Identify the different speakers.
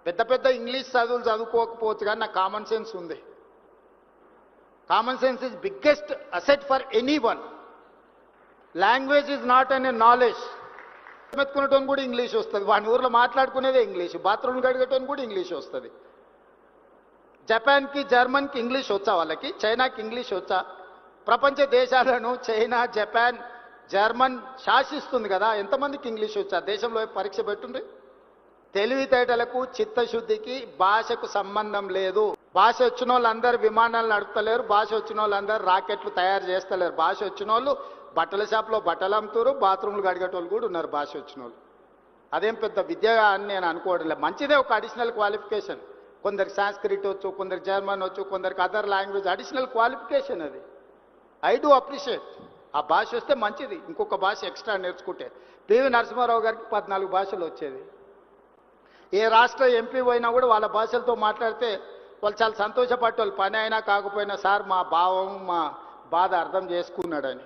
Speaker 1: పెద్ద పెద్ద ఇంగ్లీష్ చదువులు చదువుకోకపోవచ్చు కానీ నాకు కామన్ సెన్స్ ఉంది. Common sense is biggest asset for anyone. Language is not an a knowledge. మెత్తుకునేటోని కూడా ఇంగ్లీష్ వస్తుంది, వాడి ఊర్లో మాట్లాడుకునేదే ఇంగ్లీష్, బాత్రూమ్ కడిగేటోని కూడా ఇంగ్లీష్ వస్తుంది. జపాన్కి జర్మన్కి ఇంగ్లీష్ వచ్చా, వాళ్ళకి చైనాకి ఇంగ్లీష్ వచ్చా? ప్రపంచ దేశాలను చైనా, జపాన్, జర్మన్ శాసిస్తుంది కదా, ఎంతమందికి ఇంగ్లీష్ వచ్చా? దేశంలో పరీక్ష పెట్టుండ్రి. తెలివితేటలకు చిత్తశుద్ధికి భాషకు సంబంధం లేదు. భాష వచ్చిన వాళ్ళందరూ విమానాలు నడుపుతలేరు, భాష వచ్చిన వాళ్ళందరూ రాకెట్లు తయారు చేస్తలేరు. భాష వచ్చిన వాళ్ళు బట్టల షాప్లో బట్టలు అమ్ముతారు, బాత్రూమ్లు కడిగేటోళ్ళు కూడా ఉన్నారు భాష వచ్చిన వాళ్ళు. అదేం పెద్ద విద్య అని నేను అనుకోవడం లేదు. మంచిదే ఒక అడిషనల్ క్వాలిఫికేషన్. కొందరికి సాంస్క్రిట్ వచ్చు, కొందరికి జర్మన్ వచ్చు, కొందరికి అదర్ లాంగ్వేజ్, అడిషనల్ క్వాలిఫికేషన్ అది. I do appreciate. ఆ భాష వస్తే మంచిది, ఇంకొక భాష ఎక్స్ట్రా నేర్చుకుంటే. పివి నరసింహారావు గారికి 14 భాషలు వచ్చేది. ఏ రాష్ట్ర ఎంపీ పోయినా కూడా వాళ్ళ భాషలతో మాట్లాడితే వాళ్ళు చాలా సంతోషపడేవాళ్ళు. పని అయినా కాకపోయినా సార్ మా భావం మా బాధ అర్థం చేసుకున్నాడని.